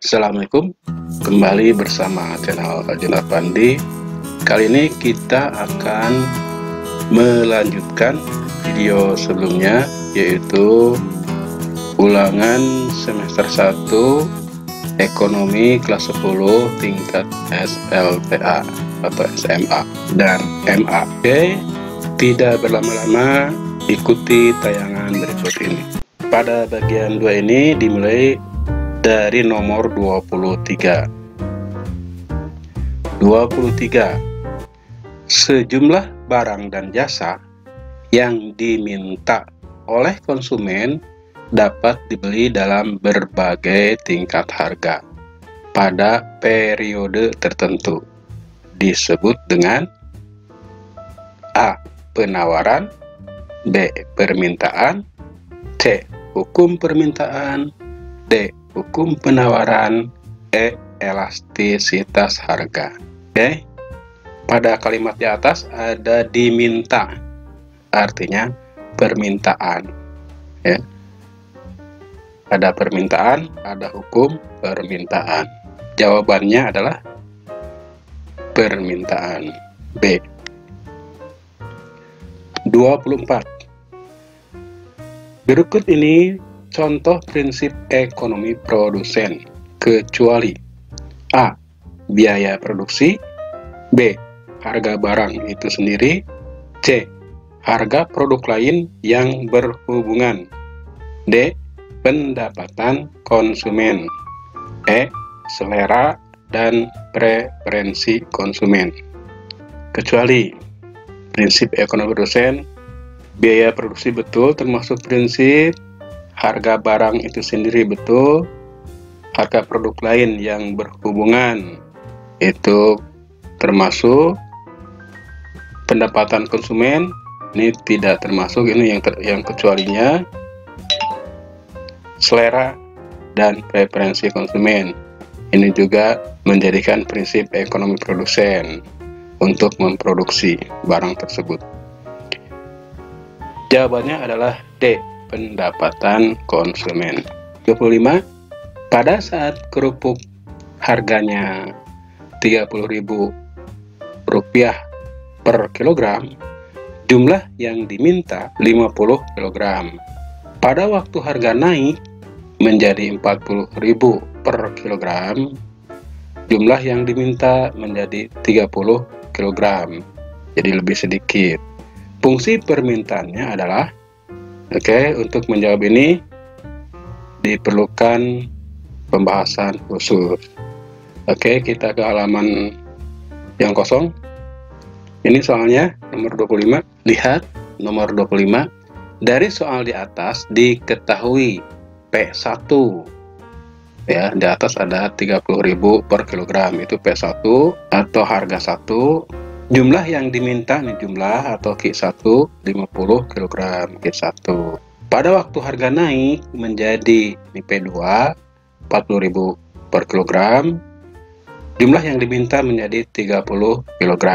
Assalamualaikum, kembali bersama channel Fajar Pandi. Kali ini kita akan melanjutkan video sebelumnya, yaitu ulangan semester 1 Ekonomi kelas 10 tingkat SLTA atau SMA dan MA. Oke, tidak berlama-lama, ikuti tayangan berikut ini. Pada bagian 2 ini dimulai dari nomor 23. Sejumlah barang dan jasa yang diminta oleh konsumen dapat dibeli dalam berbagai tingkat harga pada periode tertentu. Disebut dengan A. Penawaran, B. Permintaan, C. Hukum permintaan, D. Hukum penawaran, E. Elastisitas harga. Oke, pada kalimat di atas ada diminta, artinya permintaan. Ya. Ada permintaan, ada hukum permintaan. Jawabannya adalah permintaan, B. 24. Berikut ini contoh prinsip ekonomi produsen, kecuali A. Biaya produksi, B. Harga barang itu sendiri, C. Harga produk lain yang berhubungan, D. Pendapatan konsumen, E. Selera dan preferensi konsumen. Kecuali prinsip ekonomi produsen, biaya produksi betul termasuk prinsip, harga barang itu sendiri betul, harga produk lain yang berhubungan itu termasuk, pendapatan konsumen ini tidak termasuk, ini yang kecualinya, selera dan preferensi konsumen ini juga menjadikan prinsip ekonomi produsen untuk memproduksi barang tersebut. Jawabannya adalah D. Pendapatan konsumen. 25. Pada saat kerupuk harganya Rp30.000 per kilogram, jumlah yang diminta 50 kg. Pada waktu harga naik menjadi Rp40.000 per kilogram, jumlah yang diminta menjadi 30 kg, jadi lebih sedikit. Fungsi permintaannya adalah, untuk menjawab ini diperlukan pembahasan khusus. Kita ke halaman yang kosong. Ini soalnya nomor 25. Lihat nomor 25. Dari soal di atas diketahui P1. Ya, di atas ada 30.000 per kilogram, itu P1 atau harga 1. Jumlah yang diminta nih, jumlah atau Q1 50 kg Q1. Pada waktu harga naik menjadi P2 40.000 per kilogram, jumlah yang diminta menjadi 30 kg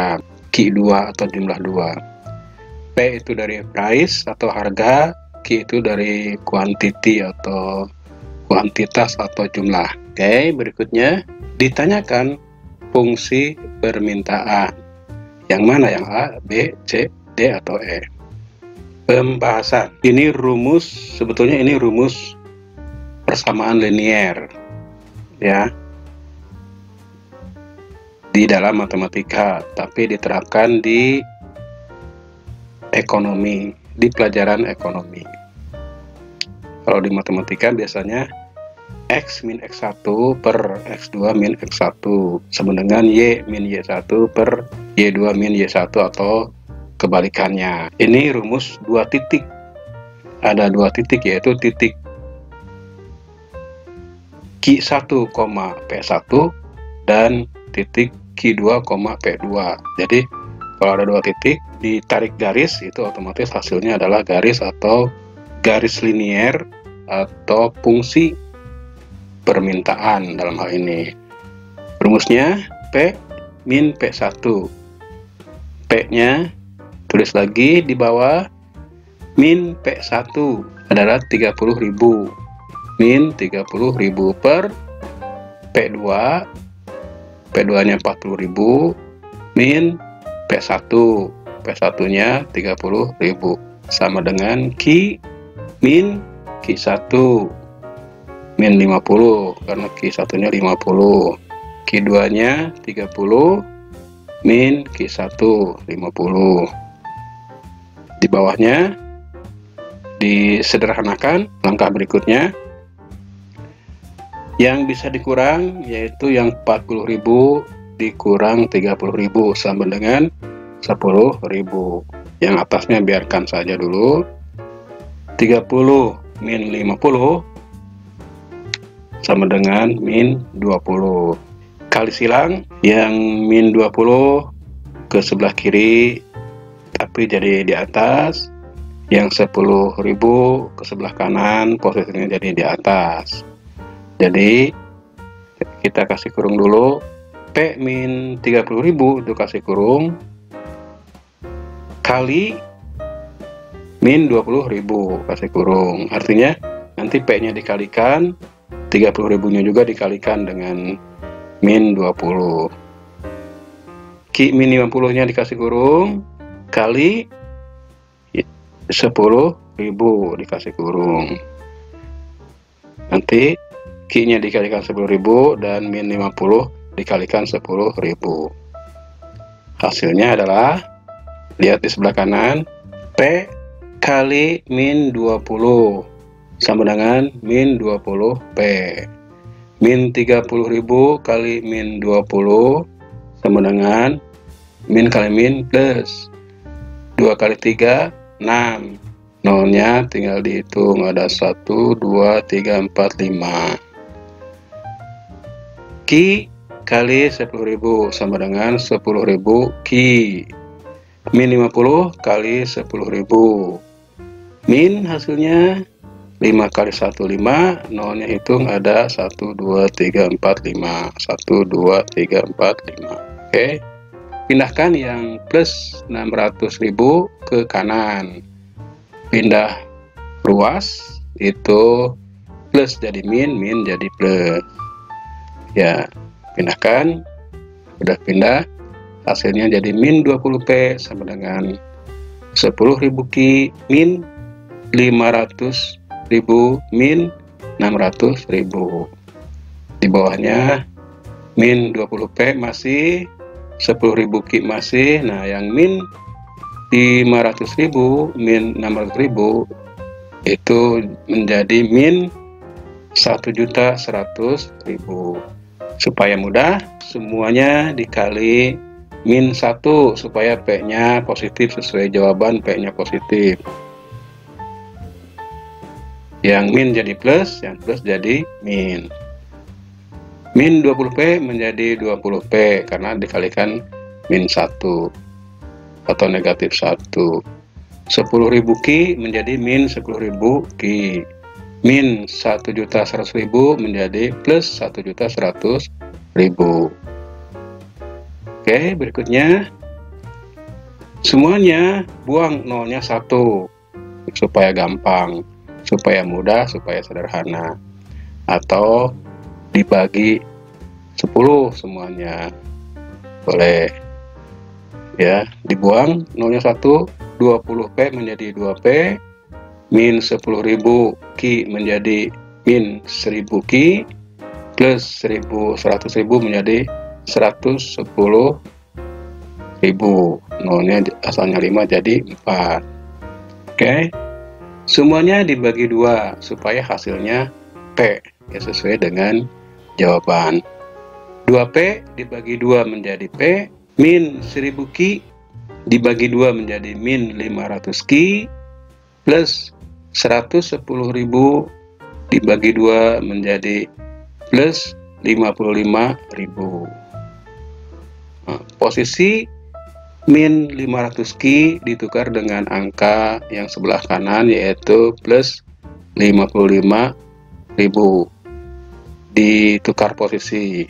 Q2 atau jumlah 2. P itu dari price atau harga, Q itu dari quantity atau kuantitas atau jumlah. Berikutnya ditanyakan fungsi permintaan. Yang mana, yang A, B, C, D, atau E? Pembahasan. Ini rumus, sebetulnya ini rumus persamaan linier, ya, di dalam matematika, tapi diterapkan di ekonomi, di pelajaran ekonomi. Kalau di matematika biasanya X min X1 per X2 min X1 sama dengan Y min Y1 per Y2 min Y1 atau kebalikannya. Ini rumus 2 titik. Ada 2 titik, yaitu titik Q1, P1 dan titik Q2, P2. Jadi kalau ada 2 titik ditarik garis, itu otomatis hasilnya adalah garis atau garis linier atau fungsi permintaan dalam hal ini. Rumusnya P min P1. P-nya tulis lagi di bawah, min P1 adalah 30.000, min 30.000 per P2, P2 nya 40.000 min P1, P1 nya 30.000 sama dengan Q min Q1 min 50 karena Q1 nya 50, Q2 nya 30 min Q1 50. Di bawahnya disederhanakan langkah berikutnya. Yang bisa dikurang yaitu yang 40.000 dikurang 30.000 sama dengan 10.000. Yang atasnya biarkan saja dulu. 30 min 50 sama dengan min 20. Kali silang yang min 20 ke sebelah kiri tapi jadi di atas, yang 10.000 ke sebelah kanan posisinya jadi di atas. Jadi kita kasih kurung dulu. P min 30.000 itu kasih kurung kali min 20.000 kasih kurung. Artinya nanti P nya dikalikan, 30.000 nya juga dikalikan dengan min 20. Q min 50 nya dikasih kurung kali 10.000 dikasih kurung. Nanti Q nya dikalikan 10.000 dan min 50 dikalikan 10.000. Hasilnya adalah, lihat di sebelah kanan, P kali min 20 sama dengan min 20P. Min 30.000 kali min 20 sama dengan min kali min plus 2 kali 3, 6. Nolnya tinggal dihitung, ada 1, 2, 3, 4, 5. Q kali 10.000 sama dengan 10.000 Q. Min 50 kali 10.000. Min hasilnya 5 kali 1, 5. Nolnya hitung ada 1, 2, 3, 4, 5. 1, 2, 3, 4, 5. Oke. Pindahkan yang plus 600.000 ke kanan. Pindah ruas, itu plus jadi min, min jadi plus. Ya, pindahkan, udah pindah, hasilnya jadi min 20P sama dengan 10.000 Q min 500.000 min 600.000. Di bawahnya min 20P masih, 10.000 Q masih. Nah, yang min 500.000 min 600.000 itu menjadi min 1.100.000. Supaya mudah, semuanya dikali min 1 supaya P nya positif sesuai jawaban, P nya positif. Yang min jadi plus, yang plus jadi min. Min 20P menjadi 20P karena dikalikan min 1 atau negatif 1. 10.000 Q menjadi min 10.000 Q. Min 1.100.000 menjadi plus 1.100.000. Oke, berikutnya semuanya buang nolnya 1 supaya gampang, supaya mudah, supaya sederhana. Atau dibagi 10 semuanya boleh. Ya, dibuang nolnya 1, 20P menjadi 2P, min 10.000 Q menjadi min 1.000 Q, plus 100.000 menjadi 110.000. Nolnya asalnya 5 jadi 4. Oke, semuanya dibagi 2 supaya hasilnya P, ya, sesuai dengan jawaban. 2P dibagi 2 menjadi P, min 1000 Q dibagi 2 menjadi min 500 Q, plus 110.000 dibagi 2 menjadi plus 55.000. Nah, posisi min 500 Q ditukar dengan angka yang sebelah kanan yaitu plus 55.000. Ditukar posisi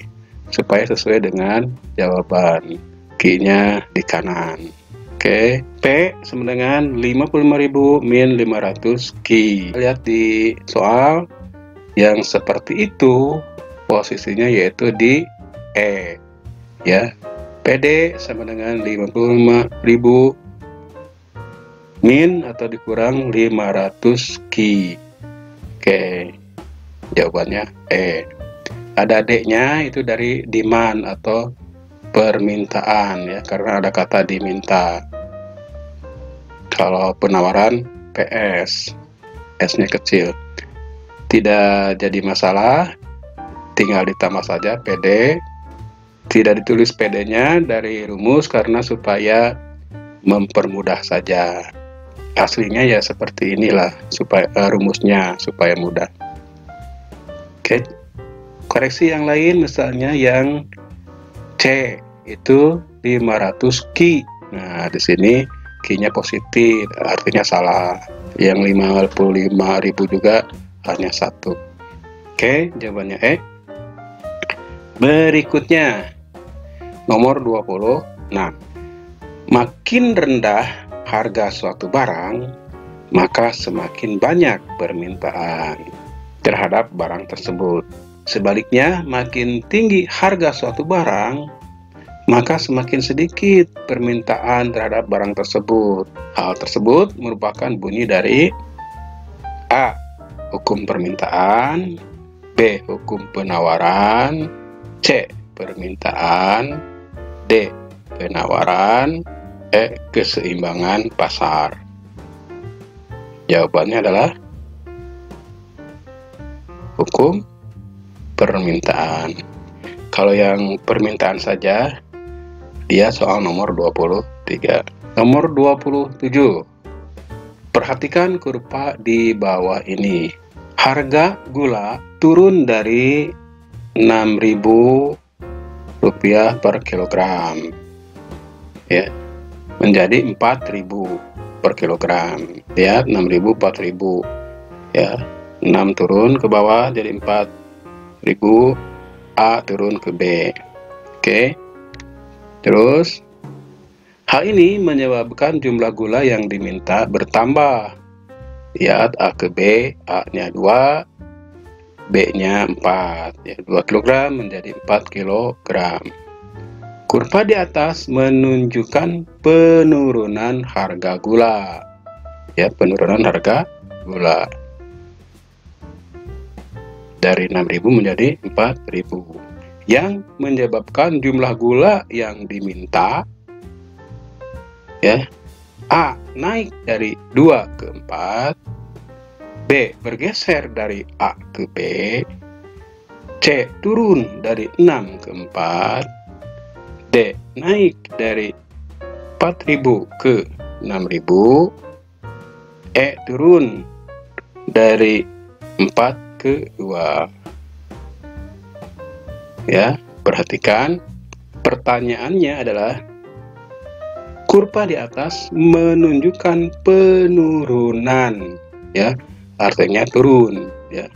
supaya sesuai dengan jawaban. Q-nya di kanan. Oke, P sama dengan 55.000 min 500 Q. Lihat di soal yang seperti itu, posisinya yaitu di E, ya. PD sama dengan 55.000 min atau dikurang 500 Ki. Oke, jawabannya E. Ada D-nya itu dari demand atau permintaan, ya, karena ada kata diminta. Kalau penawaran PS, S-nya kecil. Tidak jadi masalah, tinggal ditambah saja PD. Tidak ditulis PD-nya dari rumus karena supaya mempermudah saja. Aslinya ya seperti inilah, supaya rumusnya supaya mudah. Oke. Koreksi yang lain, misalnya yang C itu 500 Ki. Nah, di sini Ki-nya positif, artinya salah. Yang 55.000 juga hanya 1. Oke, jawabannya E. Berikutnya nomor 20. Nah, makin rendah harga suatu barang, maka semakin banyak permintaan terhadap barang tersebut. Sebaliknya, makin tinggi harga suatu barang, maka semakin sedikit permintaan terhadap barang tersebut. Hal tersebut merupakan bunyi dari A. Hukum permintaan, B. Hukum penawaran, C. Permintaan, D. Penawaran, E. Keseimbangan pasar. Jawabannya adalah hukum permintaan. Kalau yang permintaan saja, dia soal nomor 23. Nomor 27. Perhatikan kurva di bawah ini. Harga gula turun dari Rp6.000 per kilogram, ya, menjadi 4.000 per kilogram. Ya, 6.000, 4.000, ya. 6 turun ke bawah jadi 4.000, A turun ke B. Oke. Terus hal ini menyebabkan jumlah gula yang diminta bertambah. Lihat A ke B, A-nya 2, B-nya 4, ya, 2 kg menjadi 4 kg. Kurva di atas menunjukkan penurunan harga gula. Ya, penurunan harga gula dari 6.000 menjadi 4.000, yang menyebabkan jumlah gula yang diminta, ya, A naik dari 2 ke 4, B bergeser dari A ke B, C turun dari 6 ke 4, D naik dari 4.000 ke 6.000, E turun dari 4 ke 2. Ya, perhatikan, pertanyaannya adalah kurva di atas menunjukkan penurunan, ya, artinya turun, ya,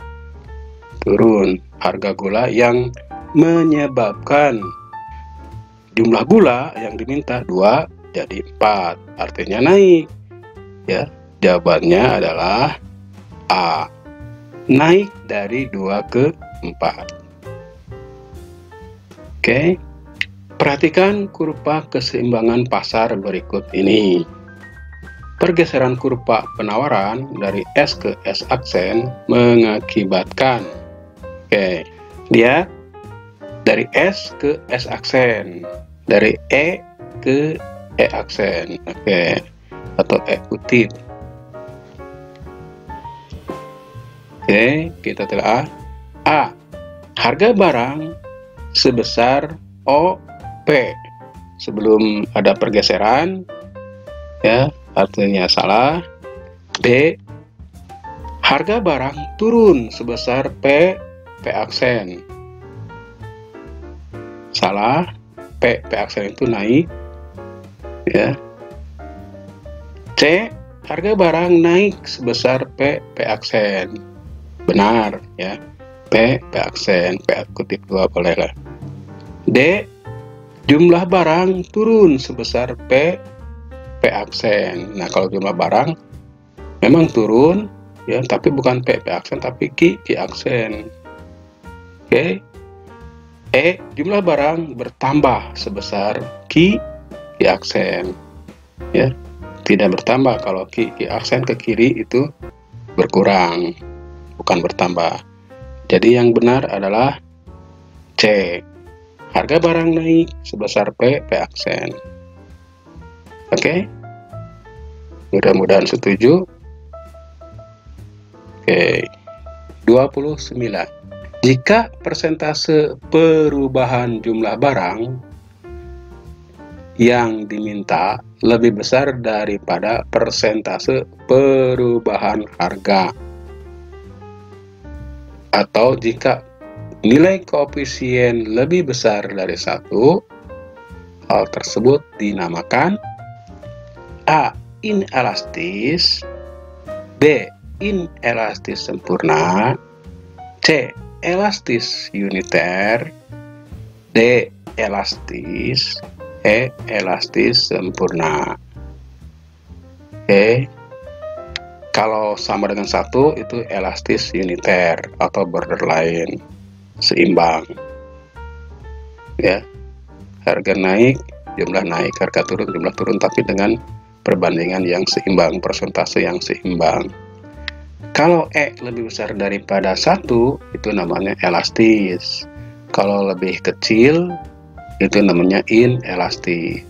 turun harga gula yang menyebabkan jumlah gula yang diminta 2 jadi 4, artinya naik, ya. Jawabannya adalah A, naik dari 2 ke 4. Oke, perhatikan kurva keseimbangan pasar berikut ini. Pergeseran kurva penawaran dari S ke S aksen mengakibatkan, oke, dia dari S ke S aksen, dari E ke E aksen, oke, atau E kutip. Oke, kita telah A. Harga barang sebesar OP. Sebelum ada pergeseran, ya, artinya salah. B. Harga barang turun sebesar P aksen. Salah. P aksen itu naik, ya. C. Harga barang naik sebesar P aksen. Benar, ya. P aksen, P kutip 2 bolehlah. D. Jumlah barang turun sebesar P aksen. Nah, kalau jumlah barang memang turun, ya, tapi bukan P aksen tapi Q aksen. Oke, E. Jumlah barang bertambah sebesar Q aksen, ya, tidak bertambah. Kalau Q aksen ke kiri itu berkurang, bukan bertambah. Jadi yang benar adalah C. Harga barang naik sebesar P aksen. Oke, mudah-mudahan setuju. Oke, 29. Jika persentase perubahan jumlah barang yang diminta lebih besar daripada persentase perubahan harga, atau jika nilai koefisien lebih besar dari 1, hal tersebut dinamakan A. Inelastis, B. Inelastis sempurna, C. Elastis uniter, D. Elastis, E. Elastis sempurna. Oke, kalau sama dengan 1 itu elastis uniter atau borderline, seimbang, ya. Harga naik, jumlah naik, harga turun, jumlah turun, tapi dengan perbandingan yang seimbang, persentase yang seimbang. Kalau E lebih besar daripada 1, itu namanya elastis. Kalau lebih kecil, itu namanya inelastis.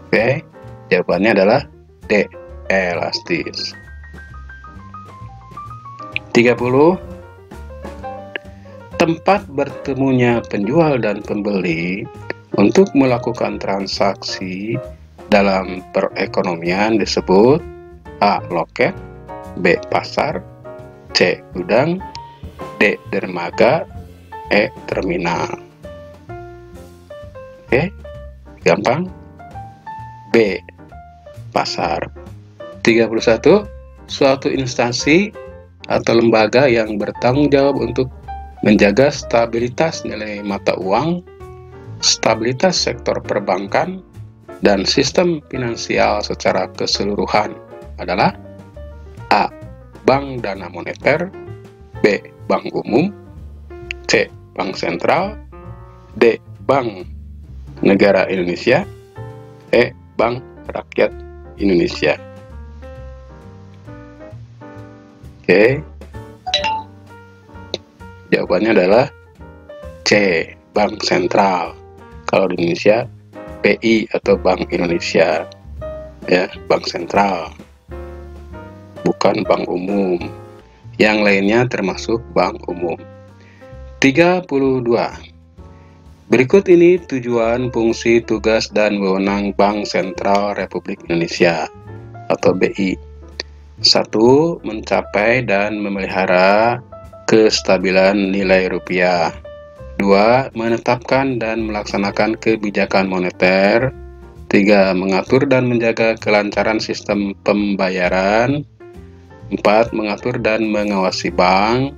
Oke, jawabannya adalah D. Elastis. 30. Tempat bertemunya penjual dan pembeli untuk melakukan transaksi dalam perekonomian disebut A. Loket, B. Pasar, C. Gudang, D. Dermaga, E. Terminal. Oke, gampang. B. Pasar. 31. Suatu instansi atau lembaga yang bertanggung jawab untuk menjaga stabilitas nilai mata uang, stabilitas sektor perbankan, dan sistem finansial secara keseluruhan adalah A. Bank Dana Moneter, B. Bank Umum, C. Bank Sentral, D. Bank Negara Indonesia, E. Bank Rakyat Indonesia. Oke, jawabannya adalah C. Bank Sentral. Kalau di Indonesia BI atau Bank Indonesia, ya, Bank Sentral, bukan bank umum. Yang lainnya termasuk bank umum. 32. Berikut ini tujuan, fungsi, tugas, dan wewenang Bank Sentral Republik Indonesia atau BI. 1. Mencapai dan memelihara kestabilan nilai rupiah. 2. Menetapkan dan melaksanakan kebijakan moneter. 3. Mengatur dan menjaga kelancaran sistem pembayaran. 4. Mengatur dan mengawasi bank.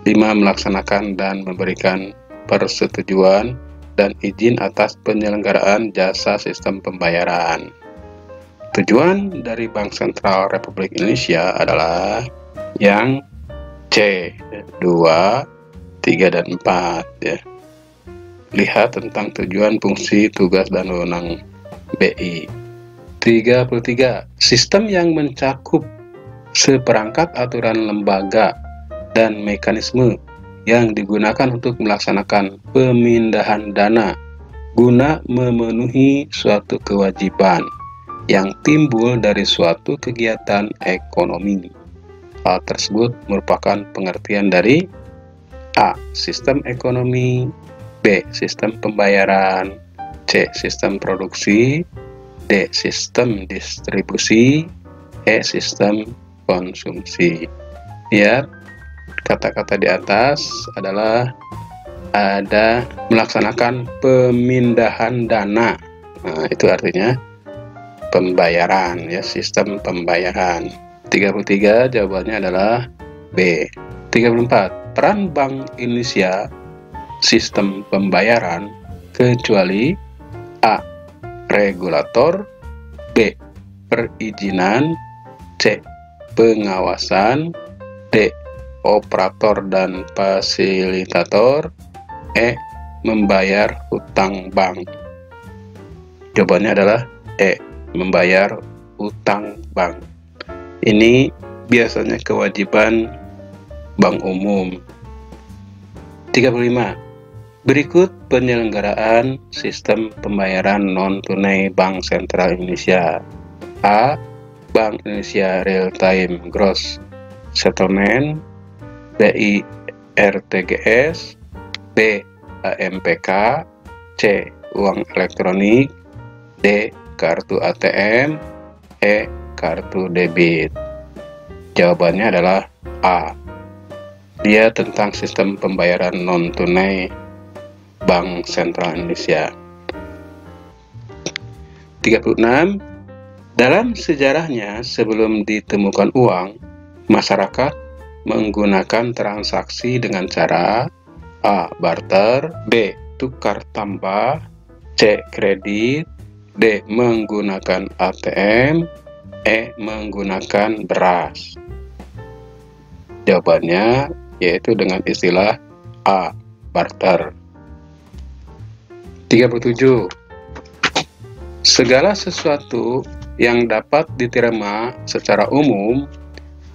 5. Melaksanakan dan memberikan persetujuan dan izin atas penyelenggaraan jasa sistem pembayaran. Tujuan dari Bank Sentral Republik Indonesia adalah yang C, 2, 3, dan 4, ya. Lihat tentang tujuan, fungsi, tugas, dan wewenang BI. 33. Sistem yang mencakup seperangkat aturan lembaga dan mekanisme yang digunakan untuk melaksanakan pemindahan dana guna memenuhi suatu kewajiban yang timbul dari suatu kegiatan ekonomi. Hal tersebut merupakan pengertian dari A. Sistem ekonomi, B. Sistem pembayaran, C. Sistem produksi, D. Sistem distribusi, E. Sistem konsumsi. Ya, kata-kata di atas adalah ada melaksanakan pemindahan dana. Nah, itu artinya pembayaran, ya, sistem pembayaran. 33 jawabannya adalah B. 34. Peran Bank Indonesia sistem pembayaran kecuali A. Regulator, B. Perizinan, C. Pengawasan, D. operator dan fasilitator. E. Membayar hutang bank. Jawabannya adalah E. Membayar hutang bank. Ini biasanya kewajiban bank umum. 35. Berikut penyelenggaraan sistem pembayaran non-tunai Bank Sentral Indonesia. A. Bank Indonesia Real Time Gross Settlement, BIRTGS, B. AMPK, C. Uang elektronik, D. Kartu ATM, E. Kartu debit. Jawabannya adalah A. Dia tentang sistem pembayaran non-tunai Bank Sentral Indonesia. 36. Dalam sejarahnya, sebelum ditemukan uang, masyarakat menggunakan transaksi dengan cara A. Barter, B. Tukar tambah, C. Kredit, D. Menggunakan ATM, E. Menggunakan beras. Jawabannya yaitu dengan istilah A. Barter. 37. Segala sesuatu yang dapat diterima secara umum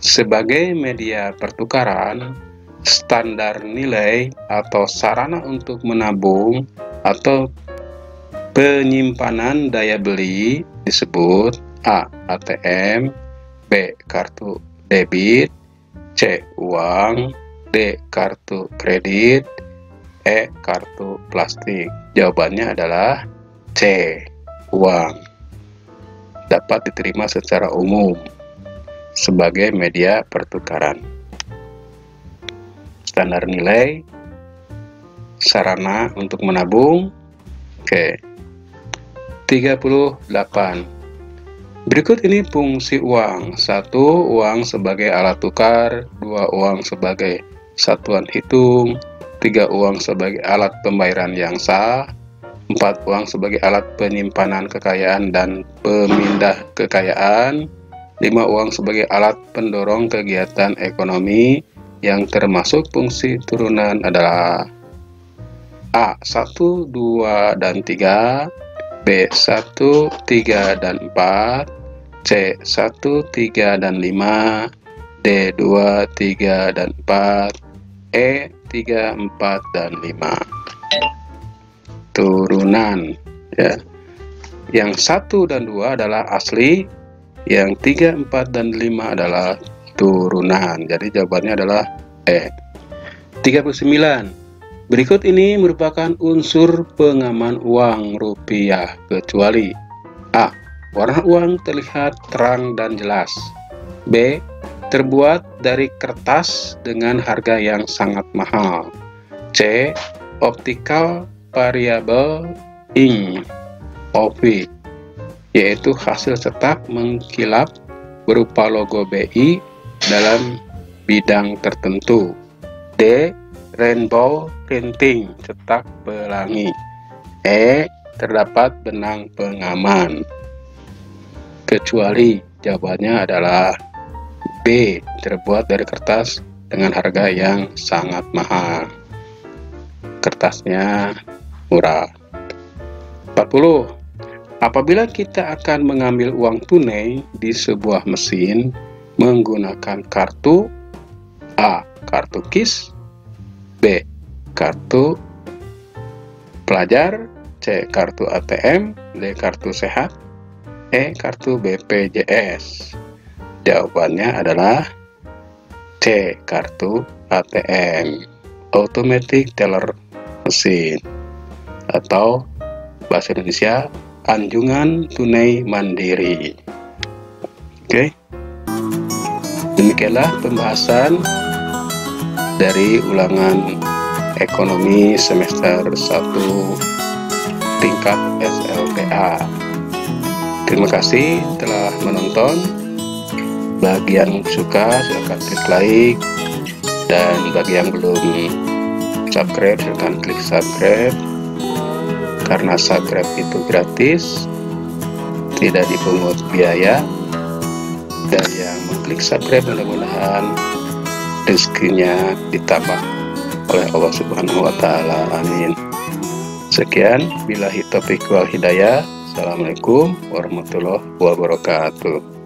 sebagai media pertukaran, standar nilai atau sarana untuk menabung atau penyimpanan daya beli disebut A. ATM, B. Kartu debit, C. Uang, D. Kartu kredit, E. Kartu plastik. Jawabannya adalah C. Uang. Dapat diterima secara umum sebagai media pertukaran. Standar nilai, sarana untuk menabung. Oke. 38. Berikut ini fungsi uang. 1. Uang sebagai alat tukar. 2. Uang sebagai satuan hitung. 3. Uang sebagai alat pembayaran yang sah. 4. Uang sebagai alat penyimpanan kekayaan dan pemindah kekayaan. 5. Uang sebagai alat pendorong kegiatan ekonomi. Yang termasuk fungsi turunan adalah A. 1, 2, dan 3, B. 1, 3, dan 4, C. 1, 3, dan 5, D. 2, 3, dan 4, E. 3, 4, dan 5. Turunan, ya. Yang 1 dan 2 adalah asli, yang 3, 4, dan 5 adalah turunan. Jadi jawabannya adalah E. 39. Berikut ini merupakan unsur pengaman uang rupiah kecuali A. Warna uang terlihat terang dan jelas, B. Terbuat dari kertas dengan harga yang sangat mahal, C. Optical Variable Ink, OV, yaitu hasil cetak mengkilap berupa logo BI dalam bidang tertentu, D. Rainbow Printing, cetak pelangi, E. Terdapat benang pengaman kecuali. Jawabannya adalah B. Terbuat dari kertas dengan harga yang sangat mahal. Kertasnya murah. 40. Apabila kita akan mengambil uang tunai di sebuah mesin menggunakan kartu A. Kartu KIS, B. Kartu pelajar, C. Kartu ATM, D. Kartu sehat, E. Kartu BPJS. Jawabannya adalah C. Kartu ATM, Automatic Teller Machine, atau bahasa Indonesia anjungan tunai mandiri. Oke. Demikianlah pembahasan dari ulangan ekonomi semester 1 tingkat SLTA. Terima kasih telah menonton. Bagi yang suka silahkan klik like, dan bagi yang belum subscribe silahkan klik subscribe, karena subscribe itu gratis, tidak dipungut biaya. Dan yang mengklik subscribe mudah-mudahan rezekinya ditambah oleh Allah Subhanahu wa Ta'ala. Amin. Sekian, billahi taufiq wal hidayah. Assalamualaikum warahmatullahi wabarakatuh.